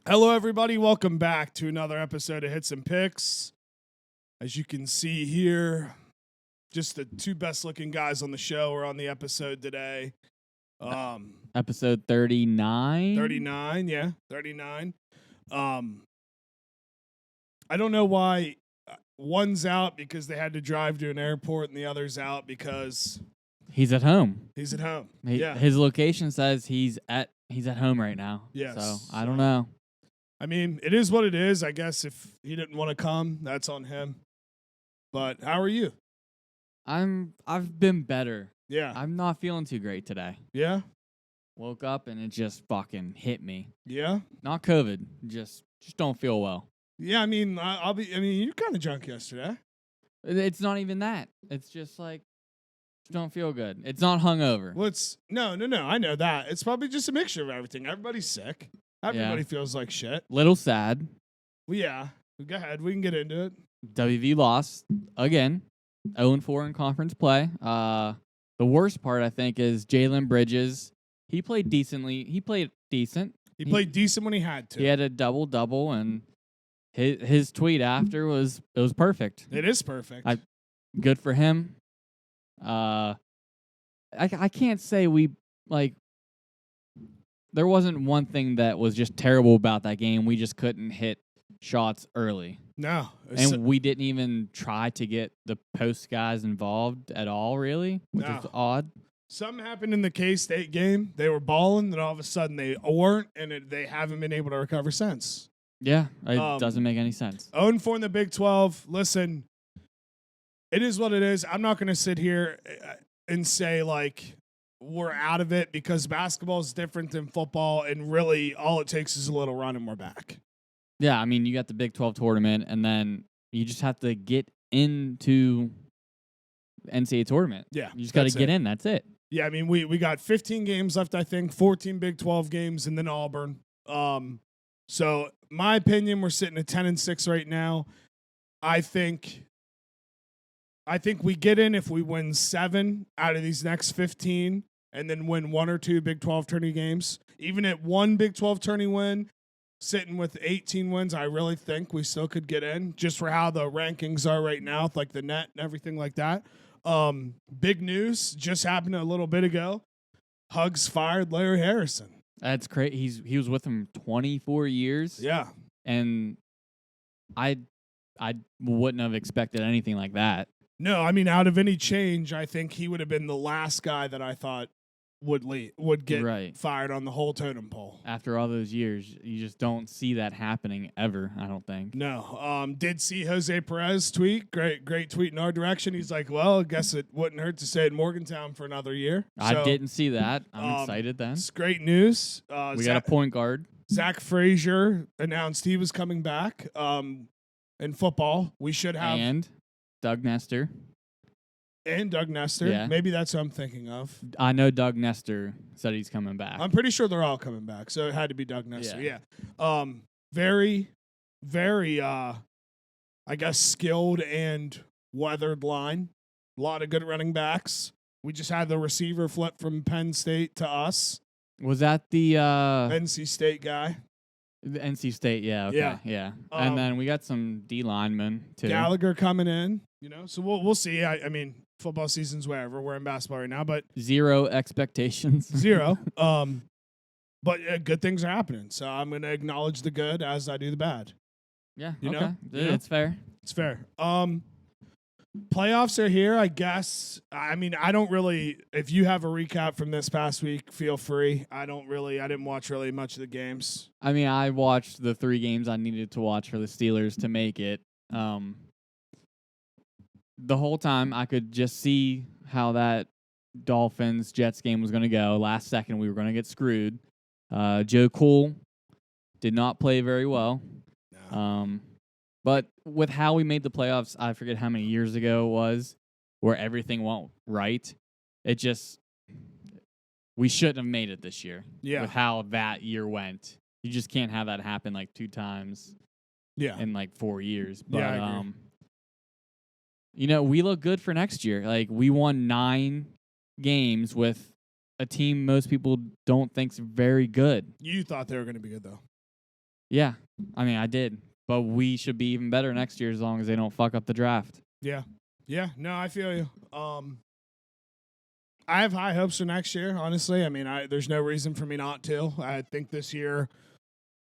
Hello, everybody. Welcome back to another episode of Hits and Picks. As you can see here, just the two best-looking guys on the show are on the episode today. Episode 39? 39, yeah, 39. I don't know why one's out because they had to drive to an airport and the other's out because He's at home. he's at home. His location says he's at home right now. Yes. So, I don't know. I mean, it is what it is. I guess if he didn't want to come, that's on him. But how are you? I've been better. Yeah. I'm not feeling too great today. Yeah? Woke up and it just fucking hit me. Yeah? Not COVID, just don't feel well. Yeah, I mean, you're kind of drunk yesterday. It's not even that. It's just like don't feel good. It's not hungover. Well, no. I know that. It's probably just a mixture of everything. Everybody's sick. Everybody feels like shit. Little sad. Well, yeah. Go ahead. We can get into it. WV lost again. 0-4 in conference play. The worst part, I think, is Jalen Bridges. He played decently. He played decent. He played decent when he had to. He had a double-double, and his tweet after was perfect. It is perfect. Good for him. I can't say there wasn't one thing that was just terrible about that game. We just couldn't hit shots early. No. And we didn't even try to get the post guys involved at all, really, which is odd. Something happened in the K-State game. They were balling, then all of a sudden they weren't, and they haven't been able to recover since. Yeah, it doesn't make any sense. 0-4 in the Big 12. Listen, it is what it is. I'm not going to sit here and say, we're out of it because basketball is different than football, and really all it takes is a little run and we're back. Yeah, I mean, you got the Big 12 tournament, and then you just have to get into the NCAA tournament. Yeah. You just got to get in. That's it. Yeah, I mean, we got 15 games left, I think, 14 Big 12 games, and then Auburn. So, my opinion, we're sitting at 10-6 right now. I think we get in if we win 7 out of these next 15 and then win 1 or 2 Big 12 tourney games. Even at 1 Big 12 tourney win, sitting with 18 wins, I really think we still could get in just for how the rankings are right now, with like the net and everything like that. Big news just happened a little bit ago. Hugs fired Larry Harrison. That's crazy. He was with him 24 years. Yeah. And I wouldn't have expected anything like that. No, I mean, out of any change, I think he would have been the last guy that I thought would get fired on the whole totem pole. After all those years, you just don't see that happening ever, I don't think. No. Did see Jose Perez tweet. Great tweet in our direction. He's like, well, I guess it wouldn't hurt to stay at Morgantown for another year. I didn't see that. I'm excited then. It's great news. We got a point guard. Zach Frazier announced he was coming back in football. We should have. And Doug Nestor. And Doug Nestor. Yeah. Maybe that's what I'm thinking of. I know Doug Nestor said he's coming back. I'm pretty sure they're all coming back, so it had to be Doug Nestor. Yeah. Very, very, I guess, skilled and weathered line. A lot of good running backs. We just had the receiver flip from Penn State to us. Was that the NC State guy? The NC State, yeah. Okay, yeah. And then we got some D linemen too. Gallagher coming in, so we'll see. I mean, football season's wherever. We're in basketball right now, but zero expectations. Zero. But good things are happening, so I'm going to acknowledge the good as I do the bad. Yeah, okay. It's fair. It's fair. Playoffs are here, I guess. I mean, I don't really. If you have a recap from this past week, feel free. I didn't watch really much of the games. I mean, I watched the 3 games I needed to watch for the Steelers to make it. The whole time, I could just see how that Dolphins-Jets game was going to go. Last second, we were going to get screwed. Joe Cool did not play very well. No. But with how we made the playoffs, I forget how many years ago it was, where everything went right. We shouldn't have made it this year. Yeah. With how that year went. You just can't have that happen 2 times. Yeah. In 4 years. But, yeah, I agree. We look good for next year. We won 9 games with a team most people don't think's very good. You thought they were going to be good, though. Yeah. I mean, I did. But we should be even better next year as long as they don't fuck up the draft. Yeah. Yeah. No, I feel you. I have high hopes for next year, honestly. I mean, there's no reason for me not to. I think this year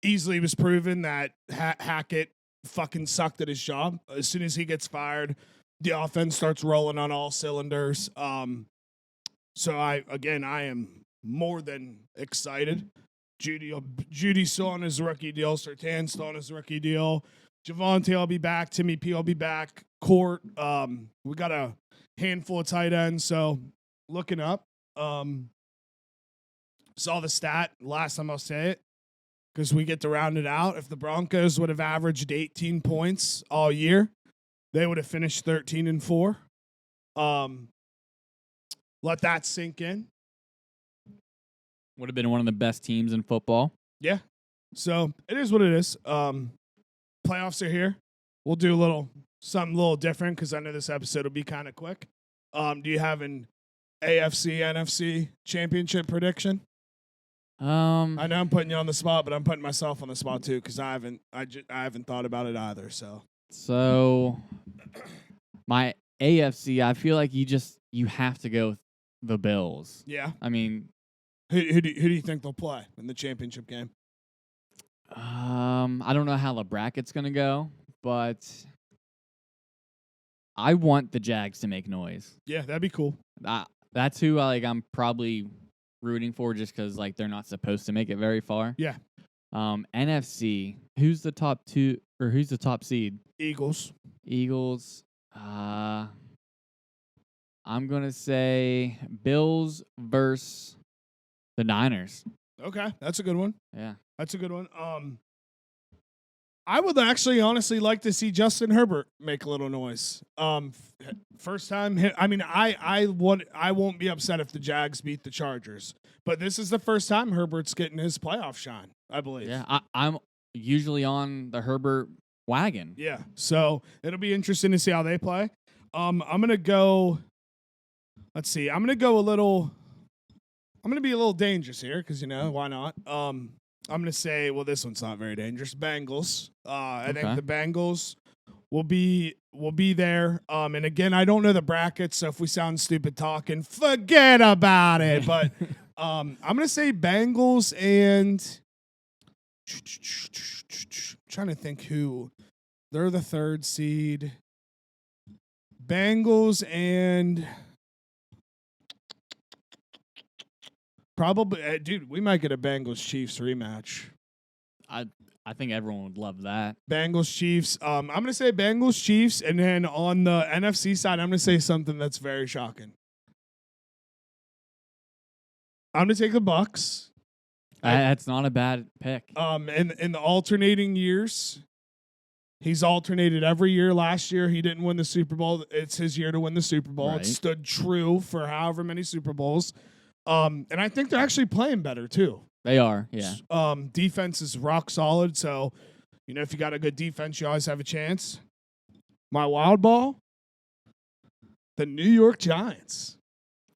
easily was proven that Hackett fucking sucked at his job. As soon as he gets fired, the offense starts rolling on all cylinders. So I am more than excited. Judy's still on his rookie deal. Surtan's still on his rookie deal. Javonte will be back. Timmy P will be back. Court. We got a handful of tight ends, so looking up. Saw the stat last time I'll say it because we get to round it out. If the Broncos would have averaged 18 points all year, they would have finished 13-4. Let that sink in. Would have been one of the best teams in football. Yeah. So it is what it is. Playoffs are here. We'll do something a little different because I know this episode will be kind of quick. Do you have an AFC, NFC championship prediction? I know I'm putting you on the spot, but I'm putting myself on the spot too because I haven't thought about it either. So my AFC, I feel like you have to go with the Bills. Yeah. I mean, who do you think they'll play in the championship game? I don't know how the bracket's gonna go, but I want the Jags to make noise. Yeah, that'd be cool. That's who I'm probably rooting for just because they're not supposed to make it very far. Yeah. NFC, who's the top two or who's the top seed? Eagles. I'm gonna say Bills versus the Niners. Okay, that's a good one. Yeah, that's a good one. I would actually honestly like to see Justin Herbert make a little noise. First time. I mean, I won't be upset if the Jags beat the Chargers, but this is the first time Herbert's getting his playoff shine, I believe. Yeah, I'm usually on the Herbert wagon. Yeah, so it'll be interesting to see how they play. I'm gonna go. Let's see. I'm gonna be a little dangerous here because why not? I'm gonna say, well, this one's not very dangerous. Bengals. I think the Bengals will be there. And again, I don't know the brackets, so if we sound stupid talking, forget about it. But I'm gonna say Bengals and trying to think who they're the third seed. Bengals and probably, dude, we might get a Bengals Chiefs rematch. I think everyone would love that. Bengals Chiefs. I'm gonna say Bengals Chiefs, and then on the NFC side, I'm gonna say something that's very shocking. I'm gonna take the Bucks. That's not a bad pick. In the alternating years, he's alternated every year. Last year, he didn't win the Super Bowl. It's his year to win the Super Bowl. Right. It stood true for however many Super Bowls. And I think they're actually playing better too. They are, yeah. Defense is rock solid. So, if you got a good defense, you always have a chance. My wild ball, the New York Giants.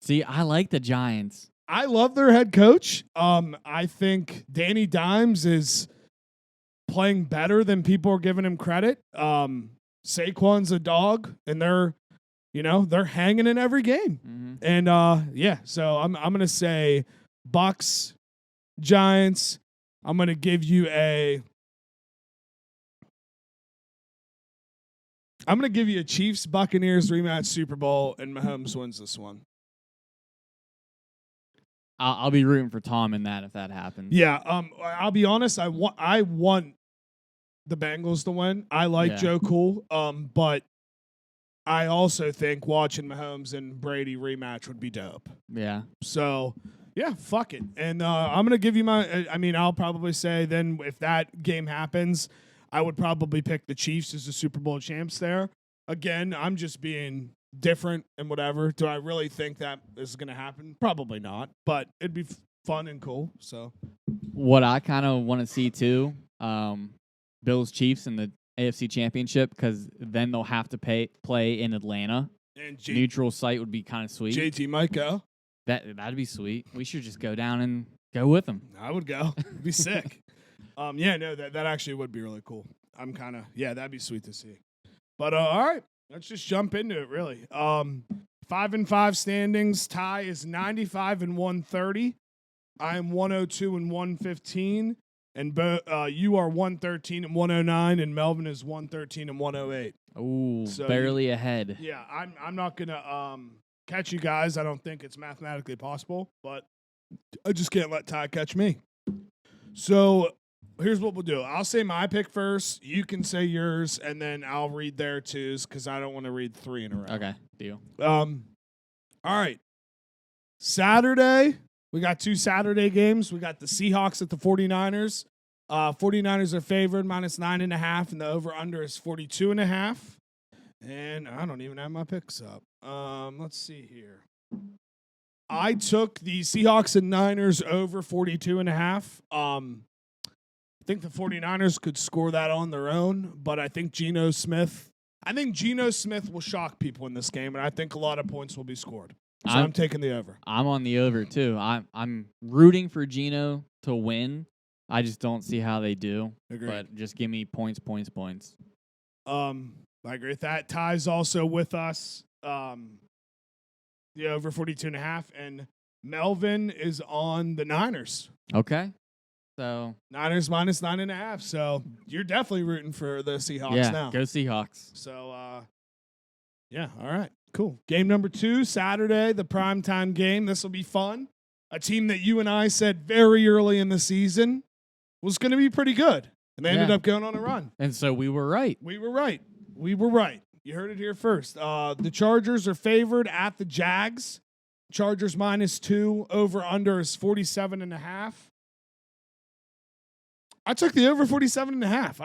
See, I like the Giants. I love their head coach. I think Danny Dimes is playing better than people are giving him credit. Saquon's a dog, and they're hanging in every game. Mm-hmm. And so I'm gonna say Bucks, Giants. I'm gonna give you a Chiefs Buccaneers rematch Super Bowl, and Mahomes wins this one. I'll be rooting for Tom in that if that happens. Yeah. I'll be honest. I want the Bengals to win. I like Joe Cool. But I also think watching Mahomes and Brady rematch would be dope. Yeah. So, yeah, fuck it. And I'm going to give you I'll probably say then if that game happens, I would probably pick the Chiefs as the Super Bowl champs there. Again, I'm just being different and whatever. Do I really think that is going to happen? Probably not, but it'd be fun and cool. So, what I kind of want to see too, Bills Chiefs in the AFC Championship, because then they'll have to play in Atlanta. And neutral site would be kind of sweet. JT might go. That'd be sweet. We should just go down and go with them. I would go. It'd be sick. Yeah, no, that actually would be really cool. I'm kind of, that'd be sweet to see. But all right, let's just jump into it. Really, 5-5 standings. Ty is 95 and 130. I am 102 and 115, and you are 113 and 109, and Melvin is 113 and 108. Ooh, so barely ahead. Yeah, I'm not gonna catch you guys. I don't think it's mathematically possible, but I just can't let Ty catch me. So here's what we'll do. I'll say my pick first. You can say yours, and then I'll read their twos because I don't want to read 3 in a row. Okay, deal. All right. Saturday, we got 2 Saturday games. We got the Seahawks at the 49ers. 49ers are favored -9.5, and the over-under is 42.5. And I don't even have my picks up. Let's see here. I took the Seahawks and Niners over 42.5. I think the 49ers could score that on their own, but I think Geno Smith will shock people in this game, and I think a lot of points will be scored. So I'm taking the over. I'm on the over too. I'm rooting for Geno to win. I just don't see how they do. Agreed. But just give me points. I agree with that. Ty's also with us. The over 42.5, and Melvin is on the Niners. Okay. So Niners -9.5. So you're definitely rooting for the Seahawks now. Go Seahawks. So all right. Cool. Game number 2, Saturday, the primetime game. This will be fun. A team that you and I said very early in the season was going to be pretty good. And they ended up going on a run. And so we were right. We were right. You heard it here first. The Chargers are favored at the Jags. Chargers -2. Over-under is 47.5. I took the over 47.5.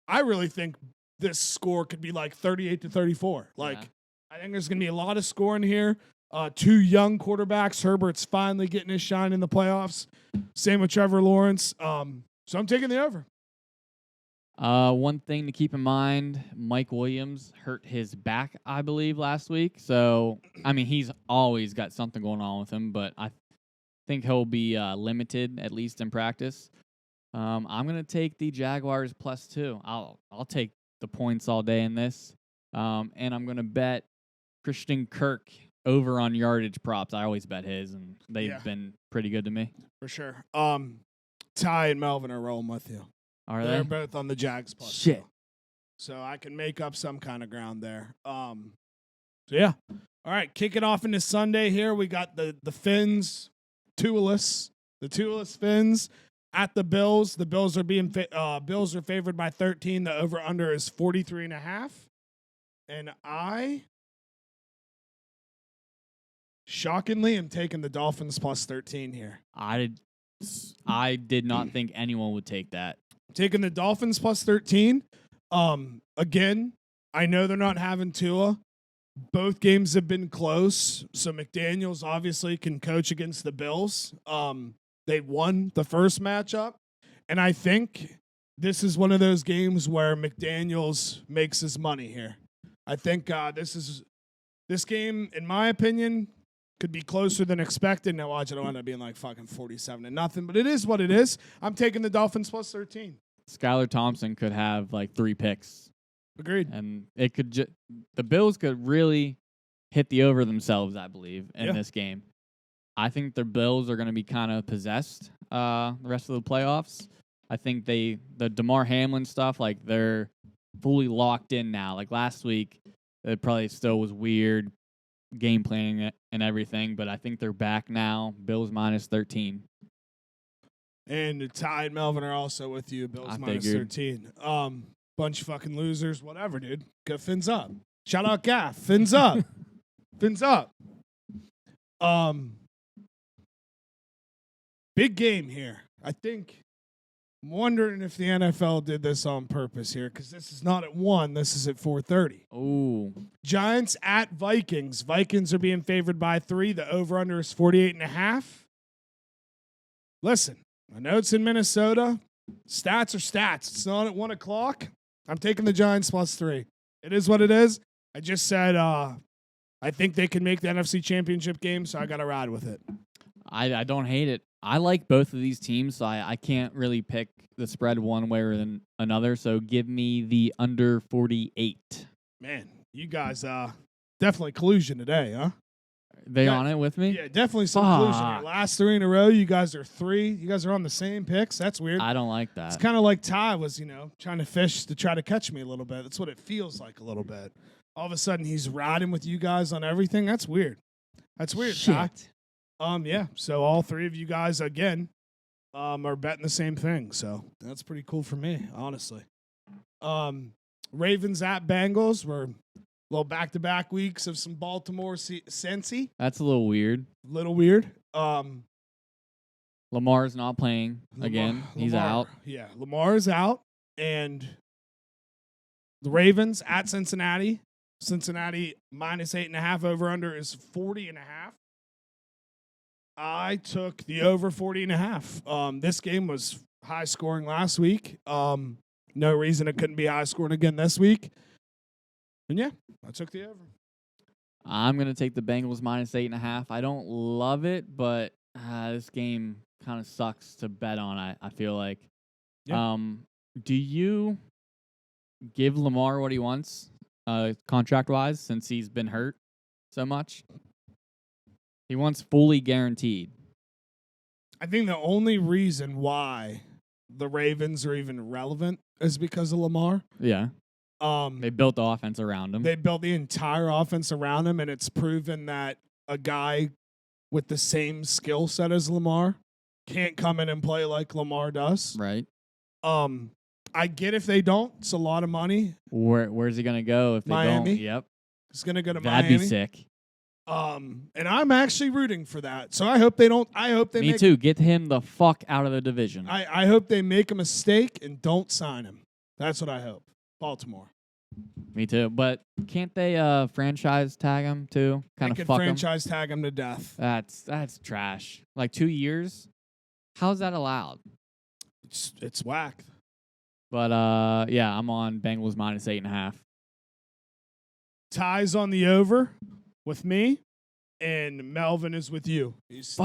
I really think this score could be like 38-34. I think there's going to be a lot of scoring here. 2 young quarterbacks. Herbert's finally getting his shine in the playoffs. Same with Trevor Lawrence. So I'm taking the over. One thing to keep in mind, Mike Williams hurt his back, I believe, last week. So, I mean, he's always got something going on with him, but I think he'll be limited, at least in practice. I'm going to take the Jaguars +2. I'll take the points all day in this. And I'm going to bet Christian Kirk over on yardage props. I always bet his, and they've been pretty good to me. For sure. Ty and Melvin are rolling with you. They're both on the Jags +2. Shit. So I can make up some kind of ground there. So yeah. All right, kicking off into Sunday here. We got the Finns, the Tueless Finns at the Bills. The Bills are Bills are favored by 13. The over-under is 43.5. And I shockingly am taking the Dolphins +13 here. I did not think anyone would take that. Taking the Dolphins +13. Again, I know they're not having Tua. Both games have been close, so McDaniels obviously can coach against the Bills. They won the first matchup, and I think this is one of those games where McDaniels makes his money here. I think this game, in my opinion, could be closer than expected. Now, watch, it'll end up being like fucking 47-0, but it is what it is. I'm taking the Dolphins +13. Skylar Thompson could have like 3 picks. Agreed. And it could the Bills could really hit the over themselves, I believe, in this game. I think the Bills are going to be kind of possessed the rest of the playoffs. I think the DeMar Hamlin stuff, like they're fully locked in now. Like last week, it probably still was weird game planning and everything, but I think they're back now. Bills -13. And Ty and Melvin are also with you. Bills -13. Bunch of fucking losers. Whatever, dude. Go Fins up. Shout out Gaff. Fins up. Fins up. Big game here. I'm wondering if the NFL did this on purpose here, because this is not at 1. This is at 4:30. Oh. Giants at Vikings. Vikings are being favored by 3. The over-under is 48.5. Listen, I know it's in Minnesota. Stats are stats. It's not at 1 o'clock. I'm taking the Giants +3. It is what it is. I just said I think they can make the NFC Championship game, so I got to ride with it. I don't hate it. I like both of these teams, so I can't really pick the spread one way or another. So give me the under 48. Man, you guys definitely collusion today, huh? They on it with me? Yeah, definitely some collusion. Your last 3 in a row, you guys are 3. You guys are on the same picks. That's weird. I don't like that. It's kind of like Ty was, trying to fish to try to catch me a little bit. That's what it feels like a little bit. All of a sudden, he's riding with you guys on everything. That's weird. That's weird, Ty. Yeah. So all 3 of you guys again are betting the same thing. So that's pretty cool for me, honestly. Ravens at Bengals were little back-to-back weeks of some Baltimore Cincy. That's a little weird. Lamar's not playing again. He's out. Yeah, Lamar's out. And the Ravens at Cincinnati. Cincinnati minus 8.5. Over-under is 40.5. I took the over 40.5. This game was high-scoring last week. No reason it couldn't be high-scoring again this week. And yeah, I took the over. I'm going to take the Bengals minus 8.5. I don't love it, but this game kind of sucks to bet on, I feel like. Yeah. Do you give Lamar what he wants contract-wise since he's been hurt so much? He wants fully guaranteed. I think the only reason why the Ravens are even relevant is because of Lamar. Yeah. They built the offense around him. They built the entire offense around him, and it's proven that a guy with the same skill set as Lamar can't come in and play like Lamar does. Right. I get if they don't. It's a lot of money. Where's he going to go if they Miami. don't? Yep. He's going to go to That'd Miami. That'd be sick. And I'm actually rooting for that. So I hope they don't. Me too. Get him the fuck out of the division. I hope they make a mistake and don't sign him. That's what I hope. Baltimore. Me too. But can't they franchise tag him too? Kind of fuck him. Franchise tag him to death. That's trash. Like 2 years? How's that allowed? It's whack. But yeah, I'm on Bengals minus 8.5. Ty's on the over with me, and Melvin is with you. He's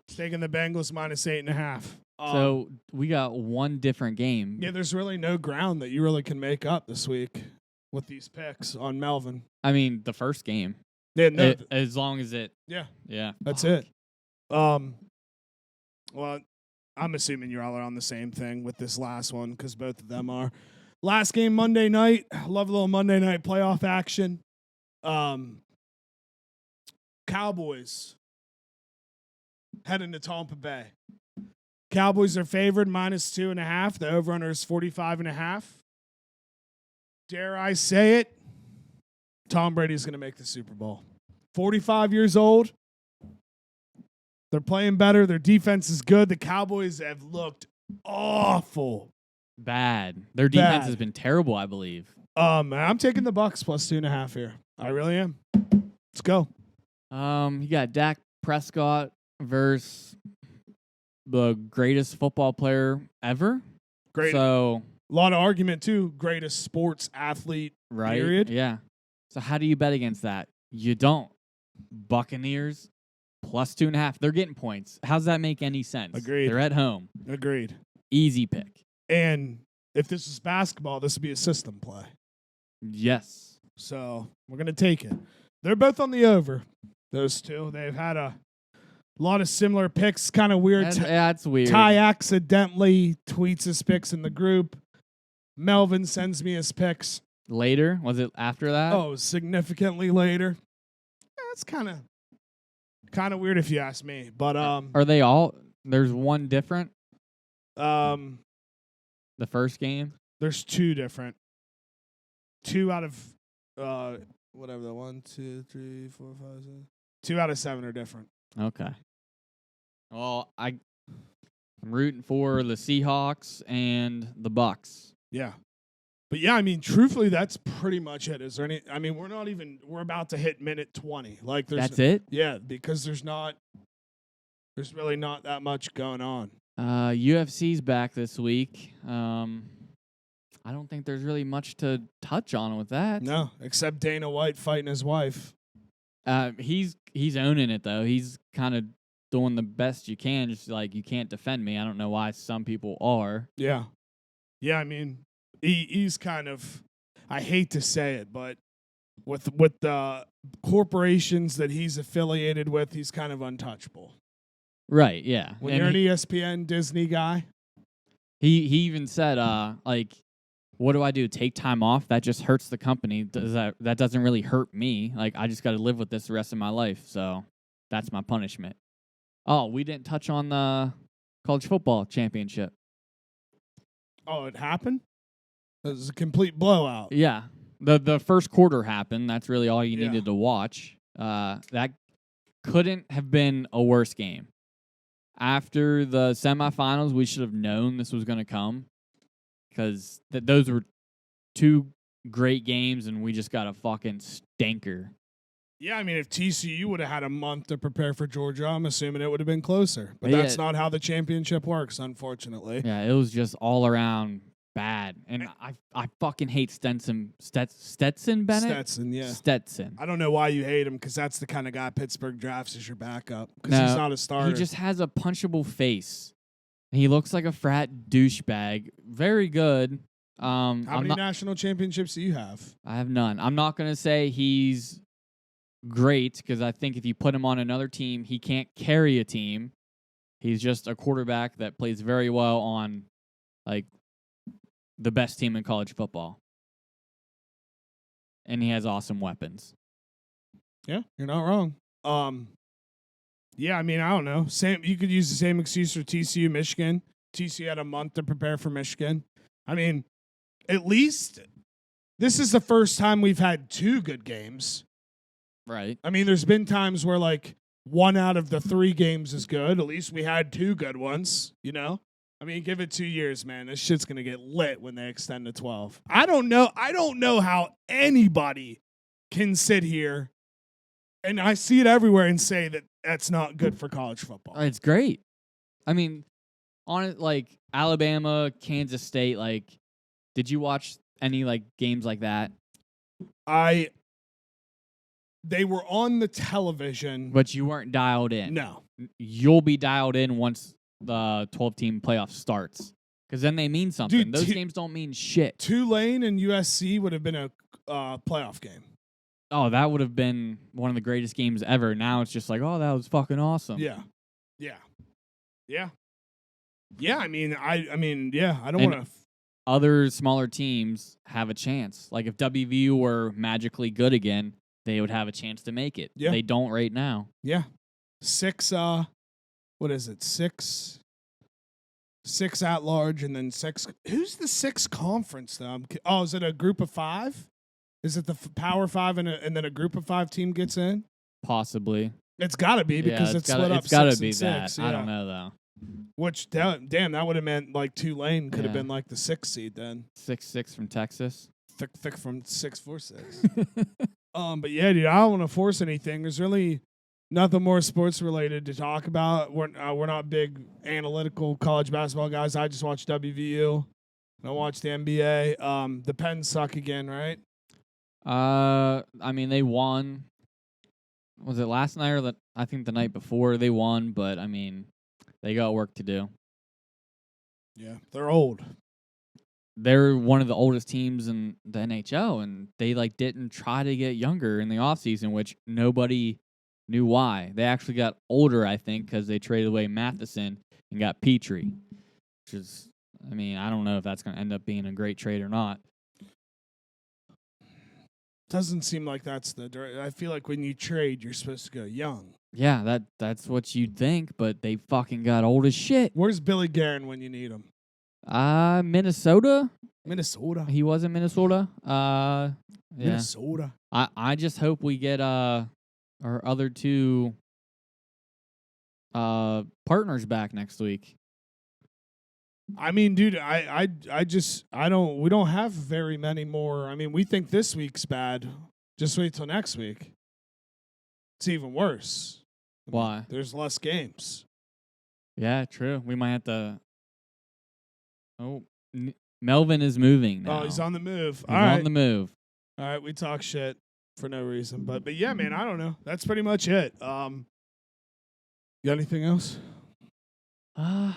taking the Bengals minus 8.5. So we got one different game. Yeah, there's really no ground that you really can make up this week with these picks on Melvin. I mean, the first game. Yeah, no, as long as it. Yeah. That's it. Well, I'm assuming you're all on the same thing with this last one because both of them are. Last game Monday night. Love a little Monday night playoff action. Cowboys heading to Tampa Bay. Cowboys are favored minus 2.5. The over-under is 45.5. Dare I say it? Tom Brady's going to make the Super Bowl. 45 years old. They're playing better. Their defense is good. The Cowboys have looked awful. Bad. Their defense has been terrible, I believe. I'm taking the Bucks plus 2.5 here. I really am. Let's go. You got Dak Prescott versus the greatest football player ever. Great. So a lot of argument too. Greatest sports athlete. Right. Period. Yeah. So how do you bet against that? You don't. Buccaneers plus 2.5. They're getting points. How's that make any sense? Agreed. They're at home. Agreed. Easy pick. And if this is basketball, this would be a system play. Yes. So we're going to take it. They're both on the over, those two. They've had a lot of similar picks. Kind of weird. That's weird. Ty accidentally tweets his picks in the group. Melvin sends me his picks. Later? Was it after that? Oh, significantly later. That's kind of weird if you ask me. But are they all? There's one different. The first game. There's two different. 2 out of whatever the 1, 2, 3, 4, 5, 6. 2 out of 7 are different. Okay. Well, I'm rooting for the Seahawks and the Bucks. Yeah. But yeah, I mean, truthfully, that's pretty much it. Is there any? I mean, we're about to hit minute 20. Like, that's it. Yeah, because there's really not that much going on. UFC's back this week. I don't think there's really much to touch on with that. No, except Dana White fighting his wife. He's owning it though. He's kind of doing the best you can. Just like you can't defend me. I don't know why some people are. Yeah. Yeah, I mean, he's kind of, I hate to say it, but with the corporations that he's affiliated with, he's kind of untouchable. Right, yeah. When And you're an ESPN Disney guy. he even said, like, what do I do? Take time off? That just hurts the company. That doesn't really hurt me. Like, I just got to live with this the rest of my life. So that's my punishment. Oh, we didn't touch on the college football championship. Oh, it happened? It was a complete blowout. Yeah. The first quarter happened. That's really all you Yeah. needed to watch. That couldn't have been a worse game. After the semifinals, we should have known this was going to come because those were two great games, and we just got a fucking stinker. Yeah, I mean, if TCU would have had a month to prepare for Georgia, I'm assuming it would have been closer. But Yeah. that's not how the championship works, unfortunately. Yeah, it was just all around bad. And I fucking hate Stetson Bennett? Stetson, yeah. Stetson. I don't know why you hate him because that's the kind of guy Pittsburgh drafts as your backup because No, he's not a starter. He just has a punchable face. He looks like a frat douchebag. Very good. How many national championships do you have? I have none. I'm not going to say he's great because I think if you put him on another team, he can't carry a team. He's just a quarterback that plays very well on like the best team in college football. And he has awesome weapons. Yeah, you're not wrong. Yeah, I mean, I don't know. You could use the same excuse for TCU, Michigan. TCU had a month to prepare for Michigan. I mean, at least this is the first time we've had two good games. Right. I mean, there's been times where like one out of the 3 games is good. At least we had 2 good ones, you know? I mean, give it 2 years, man. This shit's going to get lit when they extend to 12. I don't know how anybody can sit here and I see it everywhere and say that that's not good for college football. It's great. I mean, on it, like Alabama, Kansas State, like, did you watch any like games like that? They were on the television. But you weren't dialed in. No. You'll be dialed in once the 12-team playoff starts. Because then they mean something. Dude, those games don't mean shit. Tulane and USC would have been a playoff game. Oh, that would have been one of the greatest games ever. Now it's just like, oh, that was fucking awesome. Yeah. I mean, yeah. I don't want to. Other smaller teams have a chance. Like if WVU were magically good again, they would have a chance to make it. Yeah. They don't right now. Yeah. 6, what is it? 6 at large and then 6. Who's the 6 conference, though? Is it a group of 5? Is it the Power 5 and then a group of 5 team gets in? Possibly. It's got to be because it's split up. It's got to 6 be and that. 6, I yeah. don't know, though. Which, damn, that would have meant like Tulane could have Yeah. been like the 6th seed then. 6-6 from Texas. Thick from 6-4-6. But yeah, dude, I don't want to force anything. There's really nothing more sports related to talk about. We're not big analytical college basketball guys. I just watch WVU. I watch the NBA. The Pens suck again, right? I mean, they won. Was it last night or I think the night before they won? But I mean, they got work to do. Yeah, they're old. They're one of the oldest teams in the NHL, and they like didn't try to get younger in the offseason, which nobody knew why. They actually got older, I think, because they traded away Matheson and got Petrie, which is, I mean, I don't know if that's going to end up being a great trade or not. Doesn't seem like that's the. I feel like when you trade, you're supposed to go young. Yeah, that's what you'd think, but they fucking got old as shit. Where's Billy Guerin when you need him? Minnesota. Minnesota. He was in Minnesota. Yeah. Minnesota. I just hope we get our other 2 partners back next week. I mean, dude, we don't have very many more. I mean, we think this week's bad. Just wait till next week. It's even worse. Why? There's less games. Yeah, true. We might have to. Oh, Melvin is moving now. Oh, he's on the move. He's on the move. All right, we talk shit for no reason, but yeah, man, I don't know. That's pretty much it. You got anything else? I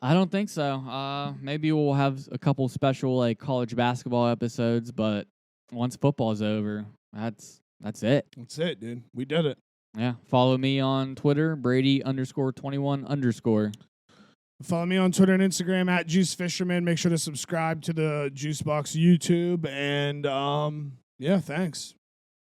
don't think so. Maybe we'll have a couple special like college basketball episodes, but once football's over, that's it. That's it, dude. We did it. Yeah. Follow me on Twitter, Brady_21_. Follow me on Twitter and Instagram at Juice Fisherman. Make sure to subscribe to the Juicebox YouTube. And yeah, thanks.